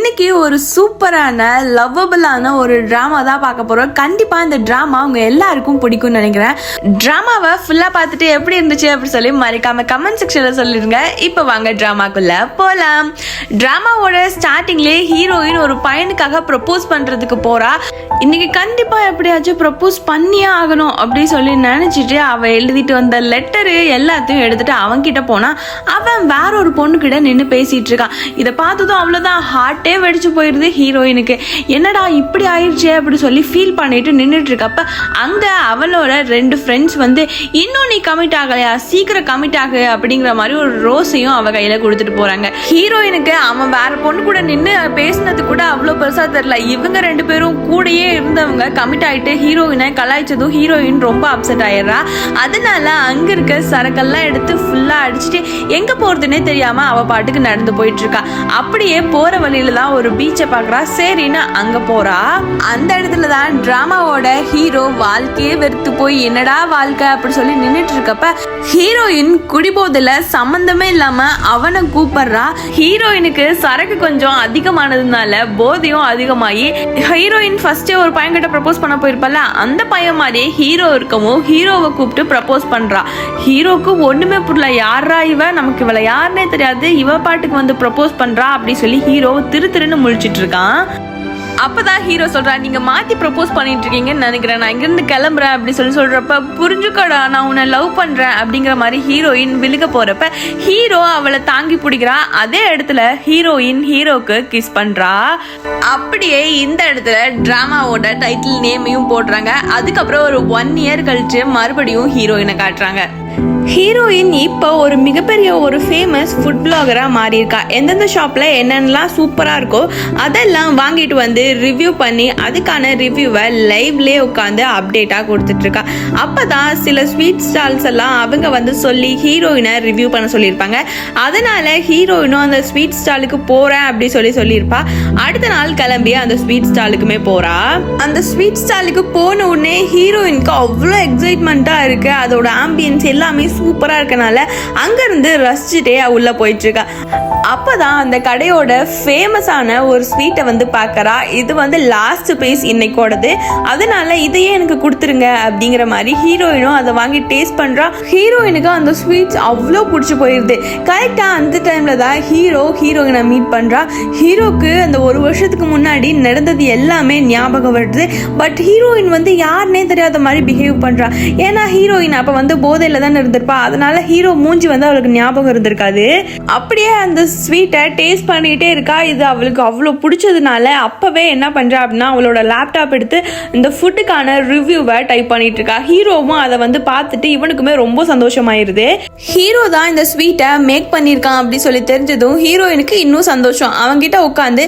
இன்னைக்கு ஒரு சூப்பரான லவ்வபிளான ஒரு ட்ராமா தான் பார்க்க போறோம். கண்டிப்பா இந்த ட்ராமா உங்க எல்லாருக்கும் பிடிக்கும்னு நினைக்கிறேன். ட்ராமாவை ஃபுல்லா பார்த்துட்டு எப்படி இருந்துச்சு அப்படின்னு சொல்லி மறக்காம கமெண்ட் செக்ஷன்ல சொல்லிருங்க. இப்போ வாங்க ட்ராமாக்குள்ள போலாம். ட்ராமாவோட ஸ்டார்டிங்லேயே ஹீரோயின் ஒரு பையனுக்காக ப்ரப்போஸ் பண்றதுக்கு போறா. இன்னைக்கு கண்டிப்பா எப்படியாச்சும் ப்ரப்போஸ் பண்ணியே ஆகணும் அப்படின்னு சொல்லி நினைச்சிட்டு அவ எழுதிட்டு வந்த லெட்டரு எல்லாத்தையும் எடுத்துட்டு அவன் கிட்ட போனா அவன் வேற ஒரு பொண்ணு கிட்ட நின்று பேசிட்டு இருக்கான். இதை பார்த்ததும் அவ்வளவுதான் ஹார்ட்டே வெடிச்சு போயிருது ஹீரோயினுக்கு. என்னடா இப்படி ஆயிடுச்சு அப்படி சொல்லி ஃபீல் பண்ணிட்டு நின்றுட்டு இருக்கப்ப அங்க அவளோட 2 ஃப்ரெண்ட்ஸ் வந்து இன்னும் நீ கமிட் ஆகலையா, சீக்கிரம் கமிட் ஆகு அப்படிங்கிற மாதிரி ஒரு ரோஸையும் அவ கையில கொடுத்துட்டு போறாங்க. ஹீரோயினுக்கு அவன் வேற பொண்ணு கூட நின்று பேசினது கூட அவ்வளோ பெருசா தெரியல. இவங்க 2 பேரும் கூடயே இருந்தவங்க கமிட் ஆயிட்டு ஹீரோயினை கலாய்ச்சதும் ஹீரோயின் ரொம்ப அப்செட் ஆயிடுறா. அதனால அங்க இருக்க சரக்கெல்லாம் எடுத்து ஃபுல்லா அடிச்சுட்டு எங்க போறதுன்னே தெரியாம அவ பாட்டுக்கு நடந்து போயிட்டு இருக்கா. அப்படியே போற வழியில தான் ஒரு பீச்சை பாக்குறா. சரின்னு அங்க போறா. அந்த இடத்துல தான் டிராமாவோட ஹீரோ வாழ்க்கையே வெறுத்து போய் என்னடா வாழ்க்கை அப்படி சொல்லி நின்றுட்டு இருக்கப்ப ஹீரோயின் குடிபோதையில சம்பந்தமே இல்லாம அவனை கூப்பிடுறா. ஹீரோயினுக்கு சரக்கு கொஞ்சம் அதிகமானதுனால போதையும் அதிகமாகி ஹீரோயின் ஃபர்ஸ்டே ஒரு பையன் கிட்ட ப்ரப்போஸ் பண்ண போயிருப்பல, அந்த பையன் மாதிரியே ஹீரோ இருக்கவும் ஹீரோவை கூப்பிட்டு ப்ரப்போஸ் பண்றா. ஹீரோக்கு ஒண்ணுமே புரியல, யாரா இவ, நமக்கு இவளை யாருன்னே தெரியாது, இவ பாட்டுக்கு வந்து ப்ரப்போஸ் பண்றா அப்படி சொல்லி ஹீரோ திருன்னு முழிச்சிட்டு இருக்கான். அப்பதான் ஹீரோ சொல்றா, நீங்க மாத்தி ப்ரப்போஸ் பண்ணிட்டு இருக்கீங்கன்னு நினைக்கிறேன், நான் இங்கிருந்து கிளம்புறேன் அப்படி சொல்லி சொல்றப்ப புரிஞ்சுக்கடா நான் உன்னை லவ் பண்றேன் அப்படிங்கிற மாதிரி ஹீரோயின் விழுக போறப்ப ஹீரோ அவளை தாங்கி பிடிக்கிறா. அதே இடத்துல ஹீரோயின் ஹீரோக்கு கிஸ் பண்றா. அப்படியே இந்த இடத்துல டிராமாவோட டைட்டில் நேமையும் போடுறாங்க. அதுக்கப்புறம் ஒரு 1 இயர் கழிச்சு மறுபடியும் ஹீரோயினை காட்டுறாங்க. ஹீரோயின் இப்போ ஒரு மிகப்பெரிய ஒரு ஃபேமஸ் ஃபுட் பிளாகரா மாறி இருக்கா. எந்தெந்த ஷாப்ல என்னென்னலாம் சூப்பரா இருக்கோ அதெல்லாம் வாங்கிட்டு வந்து ரிவ்யூ பண்ணி அதுக்கான ரிவ்யூவை லைவ்லேயே உட்காந்து அப்டேட்டா கொடுத்துட்டு இருக்கா. அப்பதான் சில ஸ்வீட் ஸ்டால்ஸ் எல்லாம் அவங்க வந்து சொல்லி ஹீரோயினை ரிவ்யூ பண்ண சொல்லியிருப்பாங்க. அதனால ஹீரோயினும் அந்த ஸ்வீட் ஸ்டாலுக்கு போறேன் அப்படி சொல்லியிருப்பா. அடுத்த நாள் கிளம்பி அந்த ஸ்வீட் ஸ்டாலுக்குமே போறா. அந்த ஸ்வீட் ஸ்டாலுக்கு போன உடனே ஹீரோயினுக்கு அவ்வளோ எக்ஸைட்மெண்ட்டா இருக்கு. அதோட ஆம்பியன்ஸ் எல்லாமே சூப்பரா இருக்கனால அங்க இருந்து ரசிச்சுட்டே உள்ள போயிட்டு இருக்கா. அப்பதான் அந்த கடையோட ஃபேமஸான ஒரு ஸ்வீட்டை வந்து பாக்கறா. இது வந்து லாஸ்ட் பீஸ் இன்னைக்கோடது, அதனால இதையே எனக்கு கொடுத்துருங்க அப்படிங்கிற மாதிரி ஹீரோயினும் அதை வாங்கி டேஸ்ட் பண்றா. ஹீரோயினுக்கு அந்த ஸ்வீட்ஸ் அவ்வளோ பிடிச்சி போயிருது. கரெக்டா அந்த டைம்ல தான் ஹீரோயினை மீட் பண்றா. ஹீரோக்கு அந்த 1 வருஷத்துக்கு முன்னாடி நடந்தது எல்லாமே ஞாபகம் வருது. பட் ஹீரோயின் வந்து யாருன்னே தெரியாத மாதிரி பிஹேவ் பண்றா. ஏன்னா ஹீரோயின் அப்ப வந்து போதையில தான் இருந்திருப்பா. அதனால ஹீரோ மூஞ்சி வந்து அவளுக்கு ஞாபகம் இருந்திருக்காது. அப்படியே அந்த ஸ்வீட்டை டேஸ்ட் பண்ணிட்டே இருக்கா. இது அவளுக்கு அவ்வளோ பிடிச்சதுனால அப்பவே என்ன பண்றா அப்படின்னா அவளோட லேப்டாப் எடுத்து இந்த ஃபுட்டுக்கான ரிவ்யூவை டைப் பண்ணிட்டு இருக்கா. ஹீரோவும் அதை வந்து பார்த்துட்டு இவனுக்குமே ரொம்ப சந்தோஷமாயிருது. ஹீரோ தான் இந்த ஸ்வீட்டை மேக் பண்ணியிருக்கான் அப்படி சொல்லி தெரிஞ்சதும் ஹீரோயினுக்கு இன்னும் சந்தோஷம். அவங்கிட்ட உட்காந்து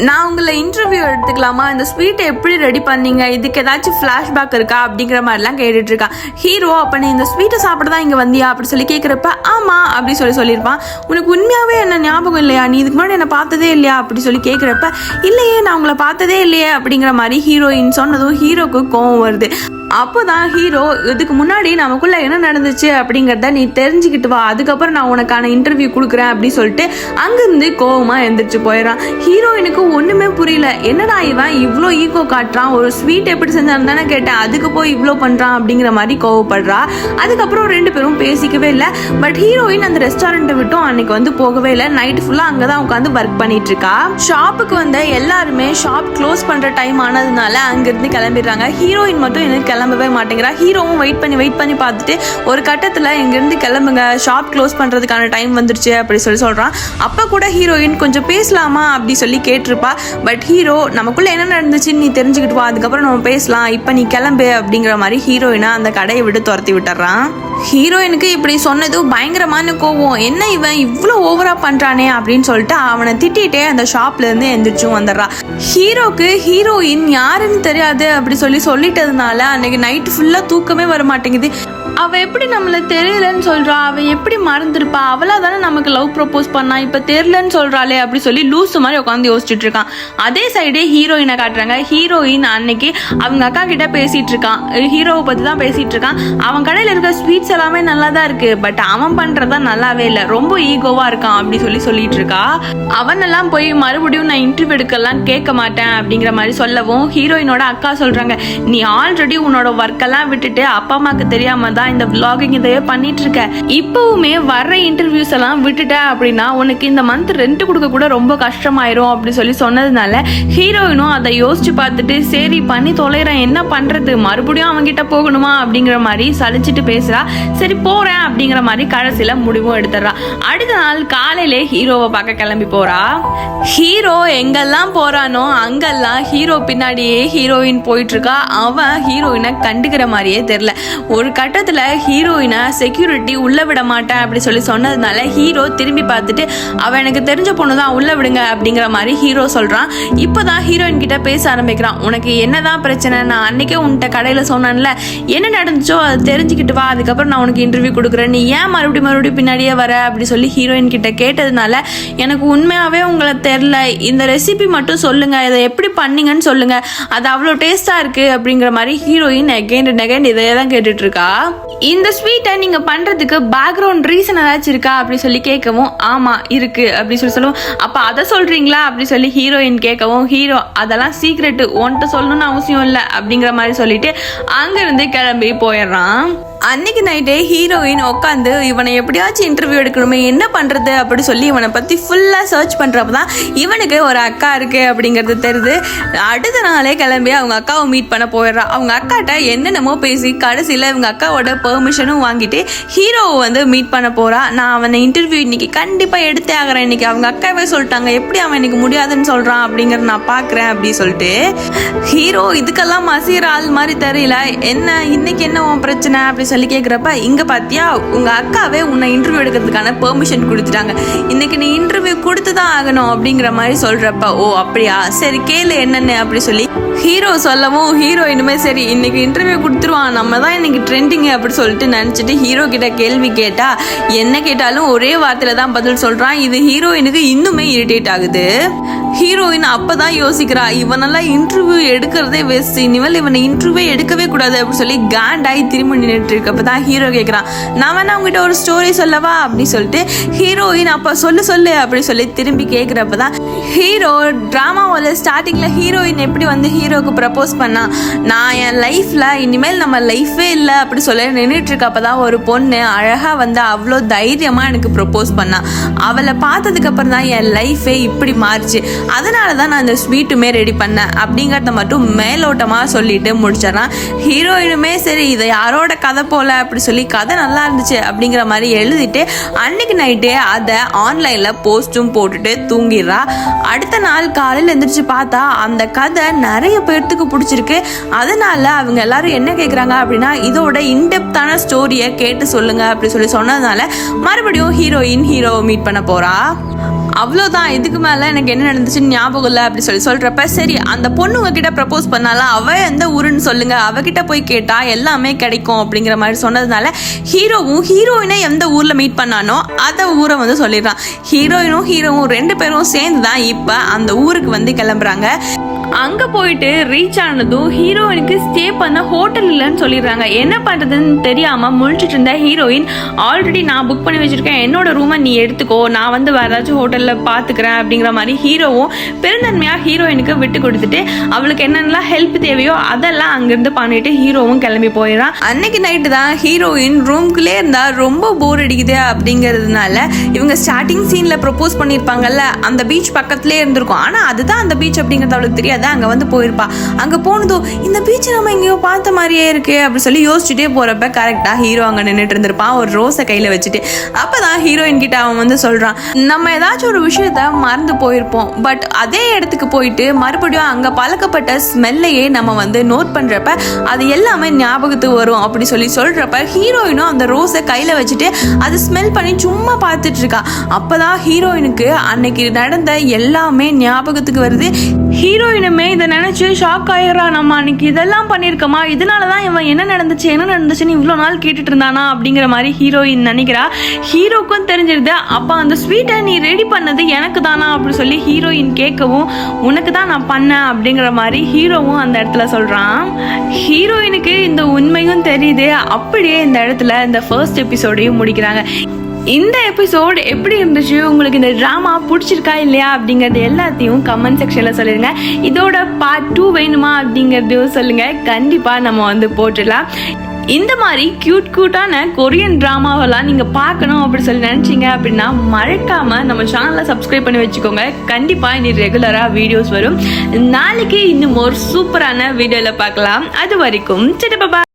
நான் உங்களை இன்டர்வியூ எடுத்துக்கலாமா, இந்த ஸ்வீட்டை எப்படி ரெடி பண்ணீங்க, இதுக்கு ஏதாச்சும் ஃபிளாஷ்பேக் இருக்கா அப்படிங்கிற மாதிரிலாம் கேட்டுட்டு இருக்கா. ஹீரோ அப்ப நீ இந்த ஸ்வீட்டை சாப்பிட தான் இங்க வந்தியா அப்படி சொல்லி கேட்கிறப்ப ஆமா அப்படி சொல்லியிருப்பான். உனக்கு உண்மையாவே என்ன ஞாபகம் இல்லையா, நீ இதுக்கு முன்னாடி என்ன பார்த்ததே இல்லையா அப்படி சொல்லி கேட்கிறப்ப இல்லையே நான் உங்களை பார்த்ததே இல்லையே அப்படிங்கிற மாதிரி ஹீரோயின் சொன்னதும் ஹீரோக்கு கோவம் வருது. அப்போதான் ஹீரோ இதுக்கு முன்னாடி நமக்குள்ள என்ன நடந்துச்சு அப்படிங்கிறத நீ தெரிஞ்சுக்கிட்டு வா, அதுக்கப்புறம் நான் உனக்கான இன்டர்வியூ கொடுக்குறேன் அப்படி சொல்லிட்டு அங்கிருந்து கோவமா எந்திரிச்சு போயிடறான். ஹீரோயினுக்கு ஒண்ணுமே புரியல, என்னடா இவன் இவ்வளோ ஈகோ காட்டுறான், ஒரு ஸ்வீட் எப்படி செஞ்சான்னு தானே கேட்டேன், அதுக்கு போய் இவ்வளோ பண்றான் அப்படிங்கிற மாதிரி கோவப்படுறா. அதுக்கப்புறம் 2 பேரும் பேசிக்கவே இல்லை. பட் ஹீரோயின் அந்த ரெஸ்டாரண்ட்டை விட்டும் அன்னைக்கு வந்து போகவே இல்லை. நைட் ஃபுல்லா அங்கதான் உட்காந்து ஒர்க் பண்ணிட்டு இருக்கா. ஷாப்புக்கு வந்து எல்லாருமே ஷாப் க்ளோஸ் பண்ற டைம் ஆனதுனால அங்கிருந்து கிளம்பிடுறாங்க. ஹீரோயின் மட்டும் எனக்கு கிளம்பவே மாட்டேங்கிறா. ஹீரோவும் வெயிட் பண்ணி பார்த்துட்டு ஒரு கட்டத்துல இங்கிருந்து கிளம்புங்க, ஷாப் க்ளோஸ் பண்றதுக்கான டைம் வந்துருச்சு அப்படி சொல்றான். அப்ப கூட ஹீரோயின் கொஞ்சம் பேசலாமா அப்படி சொல்லி கேட்டிருப்பா. பட் ஹீரோ நமக்குள்ள என்ன நடந்துச்சுன்னு நீ தெரிஞ்சுக்கிட்டு வா, அதுக்கப்புறம் நம்ம பேசலாம், இப்ப நீ கிளம்பு அப்படிங்கிற மாதிரி ஹீரோயினை அந்த கடையை விட்டு துரத்தி விட்டுறான். ஹீரோயினுக்கு இப்படி சொன்னதும் பயங்கரமான கோவம், என்ன இவன் இவ்வளோ ஓவரா பண்றானே அப்படின்னு சொல்லிட்டு அவனை திட்டிகிட்டே அந்த ஷாப்ல இருந்து எந்திரிச்சும் வந்துடுறா. ஹீரோக்கு ஹீரோயின் யாருன்னு தெரியாது அப்படி சொல்லிட்டதுனால அன்னைக்கு நைட் ஃபுல்லா தூக்கமே வர மாட்டேங்குது. அவ எப்படி நம்மள தெரியலன்னு சொல்றா, அவ எப்படி மறந்துருப்பா, அவளா தானே நமக்கு லவ் ப்ரப்போஸ் பண்ணா, இப்ப தெரியலன்னு சொல்றாளே அப்படி சொல்லி லூசு மாதிரி உட்காந்து யோசிச்சுட்டு இருக்கான். அதே சைடே ஹீரோயினை காட்டுறாங்க. ஹீரோயின் அன்னைக்கு அவங்க அக்கா கிட்ட பேசிட்டு இருக்கான், ஹீரோவை பத்தி தான் பேசிட்டு இருக்கான். அவன் கடையில இருக்க ஸ்வீட்ஸ் எல்லாமே நல்லா தான் இருக்கு, பட் அவன் பண்றதா நல்லாவே இல்லை, ரொம்ப ஈகோவா இருக்கான் அப்படி சொல்லிட்டு இருக்கா. அவனெல்லாம் போய் மறுபடியும் நான் இன்டர்வியூ எடுக்கலாம் கேட்க மாட்டேன் அப்படிங்கிற மாதிரி சொல்லவும் ஹீரோயினோட அக்கா சொல்றாங்க, நீ ஆல்ரெடி உன்னோட ஒர்க் எல்லாம் விட்டுட்டு அப்பா அம்மாக்கு தெரியாம தான் இந்த vlogging இதையே பண்ணிட்டு இருக்க, இப்பவுமே வர்ற இன்டர்வியூஸ் எல்லாம் விட்டுட்ட அப்படின்னா உனக்கு இந்த மந்த் ரெண்ட் கொடுக்க கூட ரொம்ப கஷ்டமாயிரும் அப்படி சொன்னதுனால ஹீரோயினும் அதை யோசிச்சு பார்த்துட்டு சரி பண்ணி தொலைறேன், என்ன பண்றது, மறுபடியும் அவன்கிட்ட போகணுமா அப்படிங்கிற மாதிரி சலிச்சிட்டு பேசுறா. சரி போறேன் அப்படிங்கிற மாதிரி கடைசியில முடிவும் எடுத்துறா. அடுத்த நாள் காலையிலே ஹீரோவை பார்க்க கிளம்பி போறா. ஹீரோ எங்கெல்லாம் போறானோ அங்கெல்லாம் ஹீரோ பின்னாடியே ஹீரோயின் போயிட்டு இருக்கா. அவன் ஹீரோயினை கண்டுக்கிற மாதிரியே தெரியல. ஒரு கட்டத்துல ஹீரோயினை செக்யூரிட்டி உள்ள விட மாட்டேன் அப்படி சொன்னதுனால ஹீரோ திரும்பி பார்த்துட்டு அவன் எனக்கு தெரிஞ்ச பொண்ணுதான் உள்ள விடுங்க அப்படிங்கிற மாதிரி ஹீரோ சொல்றான். இப்பதான் ஹீரோயின் கிட்ட பேச ஆரம்பிக்கிறான். உனக்கு என்னதான் பிரச்சனை, நான் அன்னைக்கே உன்கிட்ட கடையில சொன்னேன்ல, என்ன நடந்துச்சோ அதை தெரிஞ்சுக்கிட்டு வா, அதுக்கப்புறம் நான் உனக்கு இன்டர்வியூ கொடுக்குறேன், நீ ஏன் மறுபடியும் பின்னாடியே வர அப்படி சொல்லி ஹீரோயின் கிட்ட கேட்டதுனால எனக்கு உண்மையாவே உங்களை தெரியல, இந்த ரெசிபி மட்டும் சொல்லுங்க, இதை எப்படி பண்ணீங்கன்னு சொல்லுங்க, அது அவ்வளோ டேஸ்டா இருக்கு அப்படிங்கிற மாதிரி ஹீரோயின் அகைன் அண்ட் அகைன் இதையே தான் கேட்டுட்டு இருக்கா. இந்த ஸ்வீட்டை நீங்க பண்றதுக்கு பேக்ரவுண்ட் ரீசன் ஏதாச்சும் இருக்கா அப்படி சொல்லி கேட்கவும் ஆமா இருக்கு அப்படி சொல்லுவோம். அப்ப அதை சொல்றீங்களா அப்படி சொல்லி ஹீரோயின் கேட்கவும் ஹீரோ அதெல்லாம் சீக்ரெட், உன்கிட்ட சொல்லணும்னு அவசியம் இல்லை அப்படிங்கிற மாதிரி சொல்லிட்டு அங்கிருந்து கிளம்பி போயிடுறான். அன்னைக்கு நைட்டே ஹீரோயின் உட்காந்து இவனை எப்படியாச்சும் இன்டர்வியூ எடுக்கணுமே, என்ன பண்றது அப்படி சொல்லி இவனை பத்தி ஃபுல்லா சர்ச் பண்றப்பதான் இவனுக்கு ஒரு அக்கா இருக்கு அப்படிங்கிறது தெரியுது. அடுத்த நாளே கிளம்பி அவங்க அக்காவை மீட் பண்ண போயிடுறான். அவங்க அக்காட்ட என்னென்னமோ பேசி கடைசியில இவங்க அக்காவோட பெர்மிஷனும் வாங்கிட்டு ஹீரோவை வந்து மீட் பண்ண போறா. நான் அவனை இன்டர்வியூ இன்னைக்கு கண்டிப்பா எடுத்தே ஆகிறேன், இன்னைக்கு அவங்க அக்காவே சொல்லிட்டாங்க, எப்படி அவன் இன்னைக்கு முடியாதுன்னு சொல்றான் அப்படிங்கறத நான் பாக்குறேன் அப்படி சொல்லிட்டு ஹீரோ இதுக்கெல்லாம் மசீர ஆள் மாதிரி தெரியல. என்ன இன்னைக்கு என்ன உன் பிரச்சனை அப்படி சொல்லி கேட்குறப்ப இங்க பாத்தியா உங்க அக்காவே உன்னை இன்டர்வியூ எடுக்கிறதுக்கான பெர்மிஷன் கொடுத்துட்டாங்க, இன்னைக்கு நீ இன்டர்வியூ கொடுத்துதான் ஆகணும் அப்படிங்கிற மாதிரி சொல்றப்ப ஓ அப்படியா சரி கேளு என்னன்னு அப்படி சொல்லி ஹீரோ சொல்லவும் ஹீரோயினுமே சரி இன்னைக்கு இன்டர்வியூ கொடுத்துருவான், நம்ம தான் இன்னைக்கு ட்ரெண்டிங் அப்படி சொல்லிட்டு நினைச்சிட்டு ஹீரோ கிட்ட கேள்வி கேட்டா என்ன கேட்டாலும் ஒரே வார்த்தையில தான் பதில் சொல்றான். இது ஹீரோயினுக்கு இன்னுமே இரிட்டேட் ஆகுது. ஹீரோயின் அப்பதான் யோசிக்கிறா, இவனெல்லாம் இன்டர்வியூ எடுக்கிறதே வேஸ்ட், இனிமேல் இவனை இன்டர்வியூ எடுக்கவே கூடாது அப்படின்னு சொல்லி காண்டாய் திரும்ப நின்றுட்டு இருக்கப்பதான் ஹீரோ கேட்கிறான், நான் வேணா உங்ககிட்ட ஒரு ஸ்டோரி சொல்லவா அப்படி சொல்லிட்டு ஹீரோயின் அப்ப சொல்லு அப்படி சொல்லி திரும்பி கேட்கிறப்பதான் ஹீரோ டிராமாவோட ஸ்டார்டிங்ல ஹீரோயின் எப்படி வந்து ஹீரோக்கு ப்ரப்போஸ் பண்ணா, நான் என் லைஃப்ல இனிமேல் நம்ம லைஃபே இல்லை அப்படி சொல்லி நின்றுட்டு இருக்கப்பதான் ஒரு பொண்ணு அழகா வந்து அவ்வளோ தைரியமா எனக்கு ப்ரப்போஸ் பண்ணா, அவளை பார்த்ததுக்கு அப்புறம் தான் என் லைஃபே இப்படி மாறிச்சு, அதனாலதான் நான் இந்த ஸ்வீட்டுமே ரெடி பண்ணேன் அப்படிங்கறத மட்டும் மேலோட்டமா சொல்லிட்டு முடிச்சிடறான். ஹீரோயினுமே சரி இதை யாரோட கதை போல அப்படி சொல்லி கதை நல்லா இருந்துச்சு அப்படிங்கிற மாதிரி எழுதிட்டு அன்னைக்கு நைட்டே அதை ஆன்லைன்ல போஸ்டும் போட்டுட்டு தூங்கிடுறா. அடுத்த நாள் காலையில் எந்திரிச்சு பார்த்தா அந்த கதை நிறைய பேர்த்துக்கு பிடிச்சிருக்கு. அதனால அவங்க எல்லாரும் என்ன கேட்குறாங்க அப்படின்னா இதோட இன்டெப்தான ஸ்டோரியை கேட்டு சொல்லுங்க அப்படி சொல்லி சொன்னதுனால மறுபடியும் ஹீரோயின் ஹீரோவை மீட் பண்ண போறா. அவ்வளோதான், இதுக்கு மேலே எனக்கு என்ன நடந்துச்சுன்னு ஞாபகம் இல்லை அப்படி சொல்றப்ப சரி அந்த பொண்ணு உங்ககிட்ட ப்ரப்போஸ் பண்ணாலும் அவ எந்த ஊருன்னு சொல்லுங்க, அவகிட்ட போய் கேட்டா எல்லாமே கிடைக்கும் அப்படிங்கிற மாதிரி சொன்னதுனால ஹீரோவும் ஹீரோயினை எந்த ஊர்ல மீட் பண்ணானோ அந்த ஊரை வந்து சொல்லிடுறான். ஹீரோவும் ரெண்டு பேரும் சேர்ந்து தான் இப்போ அந்த ஊருக்கு வந்து கிளம்புறாங்க. அங்க போயிட்டு ரீச் ஆனதும் ஹீரோயினுக்கு ஸ்டே பண்ண ஹோட்டல் இல்லைன்னு சொல்லிடுறாங்க. என்ன பண்றதுன்னு தெரியாம முழிச்சிட்டு இருந்த ஹீரோயின் ஆல்ரெடி நான் புக் பண்ணி வச்சிருக்கேன், என்னோட ரூமை நீ எடுத்துக்கோ, நான் வந்து வேற ஏதாச்சும் ஹோட்டல்ல பாத்துக்கிறேன் அப்படிங்கிற மாதிரி ஹீரோவும் பெருந்தன்மையா ஹீரோயினுக்கு விட்டு கொடுத்துட்டு அவளுக்கு என்னென்னலாம் ஹெல்ப் தேவையோ அதெல்லாம் அங்கிருந்து பண்ணிட்டு ஹீரோவும் கிளம்பி போயிடறான். அன்னைக்கு நைட்டு தான் ஹீரோயின் ரூம்குள்ளே இருந்தா ரொம்ப போர் அடிக்குது அப்படிங்கிறதுனால இவங்க ஸ்டார்டிங் சீன்ல ப்ரப்போஸ் பண்ணிருப்பாங்கல்ல அந்த பீச் பக்கத்துலேயே இருந்திருக்கும், ஆனா அதுதான் அந்த பீச் அப்படிங்கிறது அவளுக்கு தெரியாது. அங்க வந்து போயிருப்பா. அங்க போனதோ இந்த பீச் நம்ம எங்கேயோ பார்த்த மாதிரியே இருக்கு அப்படி சொல்லி யோசிச்சுட்டே போறப்ப கரெக்டா ஹீரோ அங்க நின்றுட்டு இருந்திருப்பான் ஒரு ரோஸை கையில வச்சுட்டு. அப்பதான் ஹீரோயின் கிட்ட அவன் வந்து சொல்றான், நம்ம ஏதாச்சும் ஒரு விஷயத்த மறந்து போயிருப்போம், பட் அதே இடத்துக்கு போயிட்டு மறுபடியும் அங்க பழக்கப்பட்ட ஸ்மெல்லையே நம்ம வந்து நோட் பண்றப்ப அது எல்லாமே ஞாபகத்துக்கு வரும் அப்படி சொல்லி சொல்றப்ப ஹீரோயினும் அந்த ரோஸை கையில வச்சுட்டு அதை ஸ்மெல் பண்ணி சும்மா பார்த்துட்டு இருக்கா. அப்பதான் ஹீரோயினுக்கு அன்னைக்கு நடந்த எல்லாமே ஞாபகத்துக்கு வருது. ஹீரோயினுமே இதை நினைச்சு ஷாக் ஆயிடுறா. நம்ம அன்னைக்கு இதெல்லாம் பண்ணியிருக்கோமா, இதனாலதான் இவன் என்ன நடந்துச்சுன்னு இவ்வளோ நாள் கேட்டுட்டு இருந்தானா அப்படிங்கிற மாதிரி ஹீரோயின் நினைக்கிறா. ஹீரோக்கும் தெரிஞ்சிருது. அப்போ அந்த ஸ்வீட்டை நீ ரெடி பண்ணது எனக்கு தானா அப்படின்னு சொல்லி ஹீரோயின் கேட்கவும், உனக்கு தான் நான் பண்ணேன் அப்படிங்கிற மாதிரி ஹீரோவும் அந்த இடத்துல சொல்றான். ஹீரோயினுக்கு இந்த உண்மையும் தெரியுது. அப்படியே இந்த இடத்துல இந்த ஃபர்ஸ்ட் எபிசோடையும் முடிக்கிறாங்க. இந்த எபிசோட் எப்படி இருந்துச்சு, உங்களுக்கு இந்த ட்ராமா பிடிச்சிருக்கா இல்லையா அப்படிங்கிறது எல்லாத்தையும் கமெண்ட் செக்ஷனில் சொல்லிடுங்க. இதோட பார்ட் 2 வேணுமா அப்படிங்கிறதையும் சொல்லுங்கள். கண்டிப்பாக நம்ம போட்டுடலாம். இந்த மாதிரி க்யூட்டான கொரியன் ட்ராமாவெல்லாம் நீங்கள் பார்க்கணும் அப்படின்னு சொல்லி நினச்சிங்க அப்படின்னா மறக்காமல் நம்ம சேனலை சப்ஸ்கிரைப் பண்ணி வச்சுக்கோங்க. கண்டிப்பாக இனி ரெகுலராக வீடியோஸ் வரும். நாளைக்கு இன்னும் ஒரு சூப்பரான வீடியோவில் பார்க்கலாம். அது வரைக்கும் சரி, பாய்.